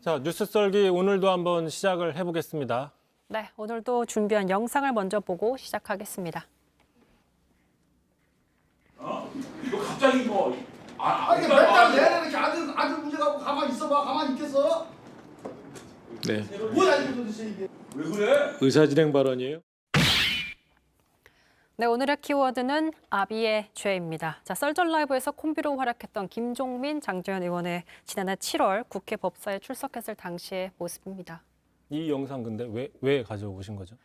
자, 뉴스 썰기 오늘도 한번 시작을 해보겠습니다. 네, 오늘도 준비한 영상을 먼저 보고 시작하겠습니다. 이거 갑자기 뭐 이게 맨날 내내 이렇게 아들 문제가고 가만히 있어봐. 가만히 있겠어? 네. 뭐야 이게 도대체 이게? 왜 그래? 의사진행 발언이에요? 네, 오늘의 키워드는 아비의 죄입니다. 자, 썰전 라이브에서 콤비로 활약했던 김종민, 장재현 의원의 지난해 7월 국회 법사에 출석했을 당시의 모습입니다. 이 영상 근데 왜 가져오신 거죠?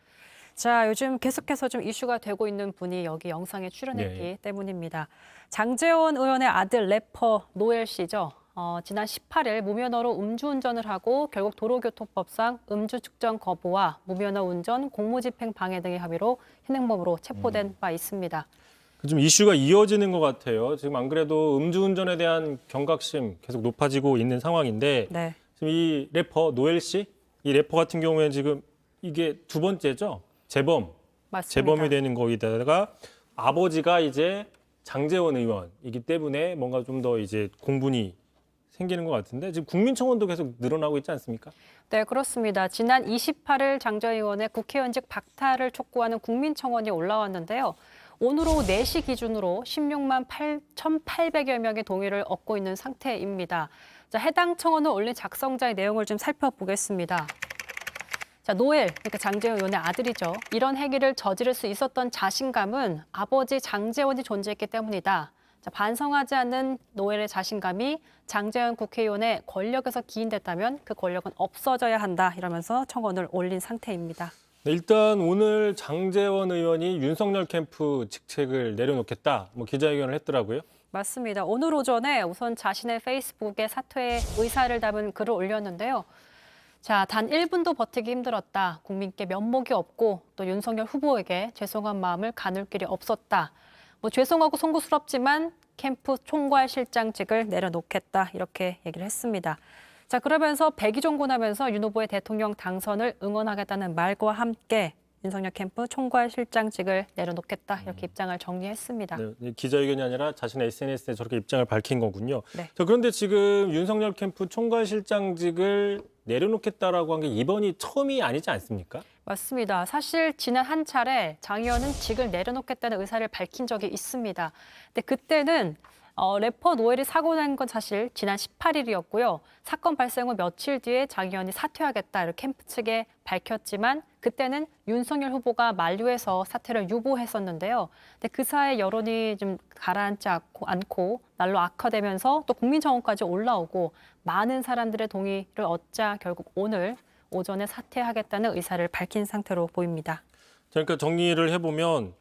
자, 요즘 계속해서 좀 이슈가 되고 있는 분이 여기 영상에 출연했기 네. 때문입니다. 장재원 의원의 아들 래퍼 노엘 씨죠. 지난 18일 무면허로 음주운전을 하고 결국 도로교통법상 음주 측정 거부와 무면허 운전, 공무집행 방해 등의 혐의로 현행범으로 체포된 바 있습니다. 좀 이슈가 이어지는 것 같아요. 지금 안 그래도 음주운전에 대한 경각심 계속 높아지고 있는 상황인데 네. 지금 이 래퍼 노엘 씨, 이 래퍼 같은 경우에는 지금 이게 두 번째죠. 맞습니다. 재범이 되는 거기다가 아버지가 이제 장재원 의원이기 때문에 뭔가 좀 더 이제 공분이 생기는 것 같은데 지금 국민청원도 계속 늘어나고 있지 않습니까? 네, 그렇습니다. 지난 28일 장재원 의원의 국회의원직 박탈을 촉구하는 국민청원이 올라왔는데요. 오늘 오후 4시 기준으로 16만 1,800여 명의 동의를 얻고 있는 상태입니다. 자, 해당 청원을 올린 작성자의 내용을 좀 살펴보겠습니다. 자, 노엘, 그러니까 장재원 의원의 아들이죠. 이런 행위를 저지를 수 있었던 자신감은 아버지 장재원이 존재했기 때문이다. 자, 반성하지 않는 노엘의 자신감이 장재원 국회의원의 권력에서 기인됐다면 그 권력은 없어져야 한다. 이러면서 청원을 올린 상태입니다. 네, 일단 오늘 장재원 의원이 윤석열 캠프 직책을 내려놓겠다. 기자회견을 했더라고요. 맞습니다. 오늘 오전에 우선 자신의 페이스북에 사퇴의 의사를 담은 글을 올렸는데요. 자, 단 1분도 버티기 힘들었다. 국민께 면목이 없고 또 윤석열 후보에게 죄송한 마음을 가눌 길이 없었다. 죄송하고 송구스럽지만 캠프 총괄실장직을 내려놓겠다. 이렇게 얘기를 했습니다. 자, 그러면서 백의종군하면서 윤 후보의 대통령 당선을 응원하겠다는 말과 함께 윤석열 캠프 총괄실장직을 내려놓겠다. 이렇게 입장을 정리했습니다. 네, 기자회견이 아니라 자신의 SNS에 저렇게 입장을 밝힌 거군요. 네. 자, 그런데 지금 윤석열 캠프 총괄실장직을 내려놓겠다라고 한 게 이번이 처음이 아니지 않습니까? 맞습니다. 사실 지난 한 차례 장 의원은 직을 내려놓겠다는 의사를 밝힌 적이 있습니다. 근데 그때는 래퍼 노엘이 사고 난 건 사실 지난 18일이었고요. 사건 발생 후 며칠 뒤에 장 의원이 사퇴하겠다 이렇게 캠프 측에 밝혔지만 그때는 윤석열 후보가 만류해서 사퇴를 유보했었는데요. 근데 그 사이 여론이 좀 가라앉지 않고 날로 악화되면서 또 국민청원까지 올라오고 많은 사람들의 동의를 얻자 결국 오늘 오전에 사퇴하겠다는 의사를 밝힌 상태로 보입니다. 그러니까 정리를 해보면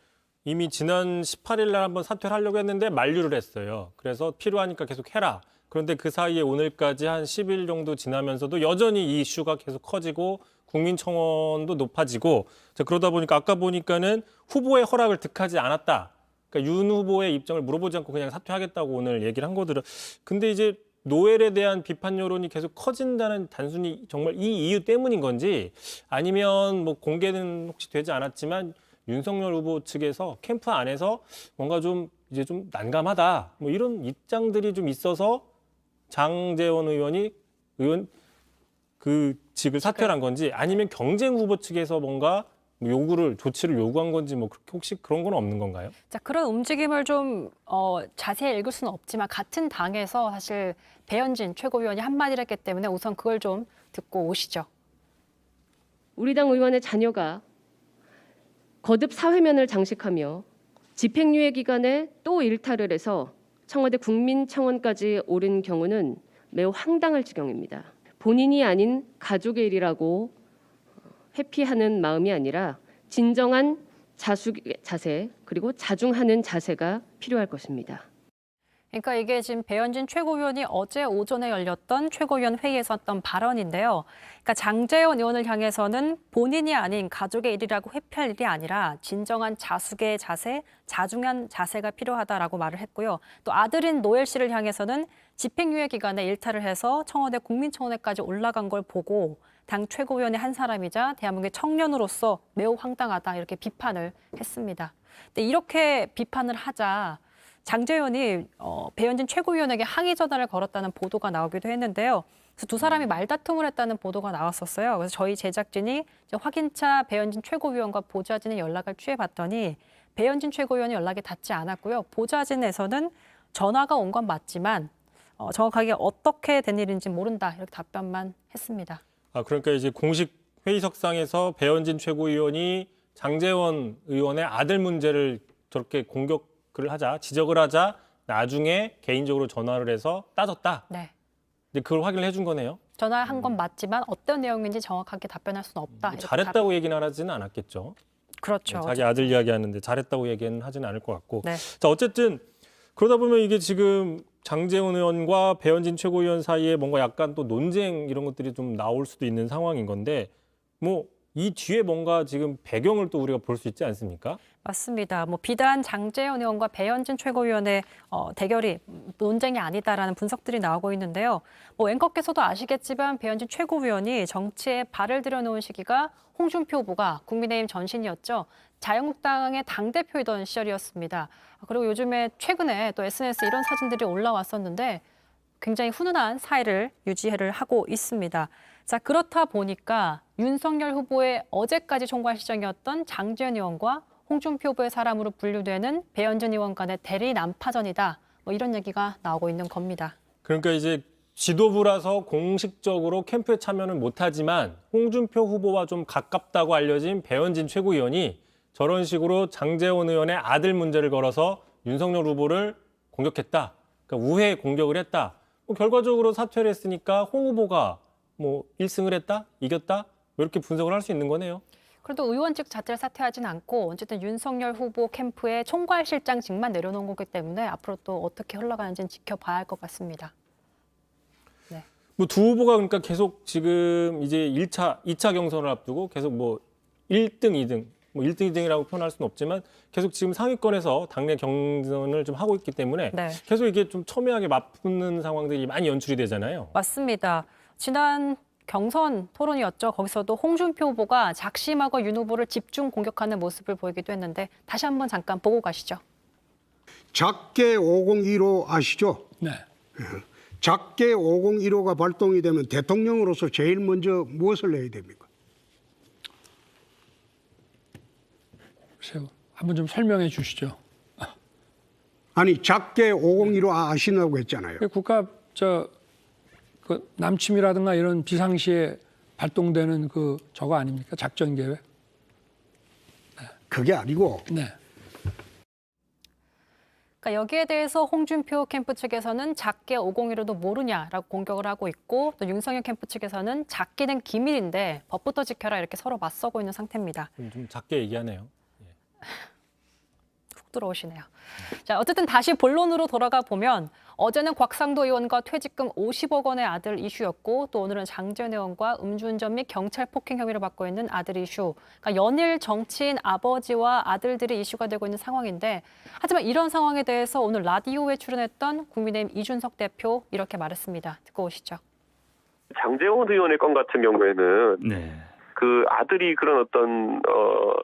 이미 지난 18일 날 한번 사퇴를 하려고 했는데 만류를 했어요. 그래서 필요하니까 계속 해라. 그런데 그 사이에 오늘까지 한 10일 정도 지나면서도 여전히 이 이슈가 계속 커지고 국민청원도 높아지고 자, 그러다 보니까 아까 보니까는 후보의 허락을 득하지 않았다. 그러니까 윤 후보의 입장을 물어보지 않고 그냥 사퇴하겠다고 오늘 얘기를 한 거더라. 근데 이제 노엘에 대한 비판 여론이 계속 커진다는 단순히 정말 이 이유 때문인 건지 아니면 공개는 혹시 되지 않았지만 윤석열 후보 측에서 캠프 안에서 뭔가 좀 이제 좀 난감하다 이런 입장들이 좀 있어서 장재원 의원 그 직을 사퇴를 한 건지 아니면 경쟁 후보 측에서 뭔가 조치를 요구한 건지 그렇게 혹시 그런 건 없는 건가요? 자, 그런 움직임을 좀 자세히 읽을 수는 없지만 같은 당에서 사실 배현진 최고위원이 한마디를 했기 때문에 우선 그걸 좀 듣고 오시죠. 우리 당 의원의 자녀가 거듭 사회면을 장식하며 집행유예 기간에 또 일탈을 해서 청와대 국민청원까지 오른 경우는 매우 황당할 지경입니다. 본인이 아닌 가족의 일이라고 회피하는 마음이 아니라 진정한 자숙의 자세 그리고 자중하는 자세가 필요할 것입니다. 그러니까 이게 지금 배현진 최고위원이 어제 오전에 열렸던 최고위원 회의에서 했던 발언인데요. 그러니까 장재원 의원을 향해서는 본인이 아닌 가족의 일이라고 회피할 일이 아니라 진정한 자숙의 자세, 자중한 자세가 필요하다라고 말을 했고요. 또 아들인 노엘 씨를 향해서는 집행유예 기간에 일탈을 해서 청와대 국민청원회까지 올라간 걸 보고 당 최고위원의 한 사람이자 대한민국의 청년으로서 매우 황당하다 이렇게 비판을 했습니다. 근데 이렇게 비판을 하자 장재원이 배현진 최고위원에게 항의 전화를 걸었다는 보도가 나오기도 했는데요. 그래서 두 사람이 말다툼을 했다는 보도가 나왔었어요. 그래서 저희 제작진이 이제 확인차 배현진 최고위원과 보좌진의 연락을 취해봤더니 배현진 최고위원이 연락이 닿지 않았고요. 보좌진에서는 전화가 온 건 맞지만 정확하게 어떻게 된 일인지 모른다 이렇게 답변만 했습니다. 그러니까 이제 공식 회의석상에서 배현진 최고위원이 장제원 의원의 아들 문제를 저렇게 공격을 하자, 지적을 하자 나중에 개인적으로 전화를 해서 따졌다. 네. 이제 그걸 확인을 해준 거네요. 전화한 건 맞지만 어떤 내용인지 정확하게 답변할 수는 없다. 이렇게 잘했다고 얘기는 하지는 않았겠죠. 그렇죠. 자기 아들 이야기하는데 잘했다고 얘기는 하지는 않을 것 같고. 네. 자, 어쨌든 그러다 보면 이게 지금 장제원 의원과 배현진 최고위원 사이에 뭔가 약간 또 논쟁 이런 것들이 좀 나올 수도 있는 상황인 건데 뭐 이 뒤에 뭔가 지금 배경을 또 우리가 볼 수 있지 않습니까? 맞습니다. 뭐 비단 장제원 의원과 배현진 최고위원의 대결이 논쟁이 아니다라는 분석들이 나오고 있는데요. 뭐 앵커께서도 아시겠지만 배현진 최고위원이 정치에 발을 들여놓은 시기가 홍준표 후보가 국민의힘 전신이었죠. 자유한국당의 당대표이던 시절이었습니다. 그리고 요즘에 최근에 또 SNS에 이런 사진들이 올라왔었는데 굉장히 훈훈한 사이를 유지를 하고 있습니다. 자, 그렇다 보니까 윤석열 후보의 어제까지 총괄 시정이었던 장제원 의원과 홍준표 후보의 사람으로 분류되는 배현진 의원 간의 대리 난파전이다. 뭐 이런 얘기가 나오고 있는 겁니다. 그러니까 이제 지도부라서 공식적으로 캠프에 참여는 못하지만 홍준표 후보와 좀 가깝다고 알려진 배현진 최고위원이 저런 식으로 장제원 의원의 아들 문제를 걸어서 윤석열 후보를 공격했다. 그러니까 우회 공격을 했다. 뭐 결과적으로 사퇴를 했으니까 홍 후보가 뭐 1승을 했다? 이겼다? 뭐 이렇게 분석을 할 수 있는 거네요. 그래도 의원직 자체를 사퇴하진 않고 어쨌든 윤석열 후보 캠프에 총괄실장직만 내려놓은 거기 때문에 앞으로 또 어떻게 흘러가는지는 지켜봐야 할 것 같습니다. 네. 뭐 두 후보가 그러니까 계속 지금 이제 2차 경선을 앞두고 계속 뭐 1등, 2등, 뭐 1등, 2등이라고 표현할 수는 없지만 계속 지금 상위권에서 당내 경선을 좀 하고 있기 때문에 네. 계속 이게 좀 첨예하게 맞붙는 상황들이 많이 연출이 되잖아요. 맞습니다. 지난 경선 토론이었죠. 거기서도 홍준표 후보가 작심하고 윤 후보를 집중 공격하는 모습을 보이기도 했는데 다시 한번 잠깐 보고 가시죠. 작게 501호 아시죠? 네. 작게 501호가 발동이 되면 대통령으로서 제일 먼저 무엇을 해야 됩니까? 글쎄요. 한번 좀 설명해 주시죠. 아니 작게 501호 아시냐고 했잖아요. 국가 그 남침이라든가 이런 비상시에 발동되는 그 저거 아닙니까? 작전 계획? 그게 아니고 네. 그러니까 여기에 대해서 홍준표 캠프 측에서는 작게 501호도 모르냐라고 공격을 하고 있고 또 윤석열 캠프 측에서는 작게는 기밀인데 법부터 지켜라 이렇게 서로 맞서고 있는 상태입니다. 좀 작게 얘기하네요. 훅 들어오시네요. 자, 어쨌든 다시 본론으로 돌아가 보면 어제는 곽상도 의원과 퇴직금 50억 원의 아들 이슈였고 또 오늘은 장제원 의원과 음주운전 및 경찰 폭행 혐의를 받고 있는 아들 이슈. 그러니까 연일 정치인 아버지와 아들들이 이슈가 되고 있는 상황인데 하지만 이런 상황에 대해서 오늘 라디오에 출연했던 국민의힘 이준석 대표 이렇게 말했습니다. 듣고 오시죠. 장제원 의원의 건 같은 경우에는 네. 그 아들이 그런 어떤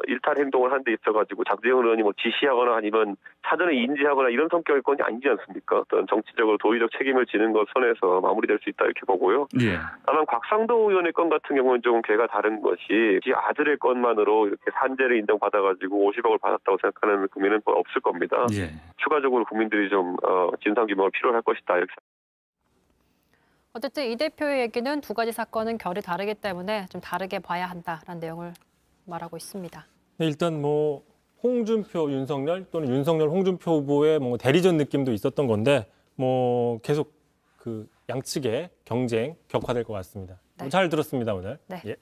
일탈 행동을 한 데 있어가지고 장제원 의원이 뭐 지시하거나 아니면 사전에 인지하거나 이런 성격의 건이 아니지 않습니까? 어떤 정치적으로 도의적 책임을 지는 것 선에서 마무리될 수 있다 이렇게 보고요. 예. 다만 곽상도 의원의 건 같은 경우는 조금 괴가 다른 것이 이 아들의 건만으로 이렇게 산재를 인정받아가지고 50억을 받았다고 생각하는 국민은 뭐 없을 겁니다. 예. 추가적으로 국민들이 좀 진상규명을 필요할 것이다 이렇게. 어쨌든 이 대표의 얘기는 두 가지 사건은 결이 다르기 때문에 좀 다르게 봐야 한다라는 내용을 말하고 있습니다. 일단 뭐 홍준표, 윤석열 또는 윤석열, 홍준표 후보의 뭐 대리전 느낌도 있었던 건데 뭐 계속 그 양측의 경쟁 격화될 것 같습니다. 네. 잘 들었습니다 오늘. 네. 예.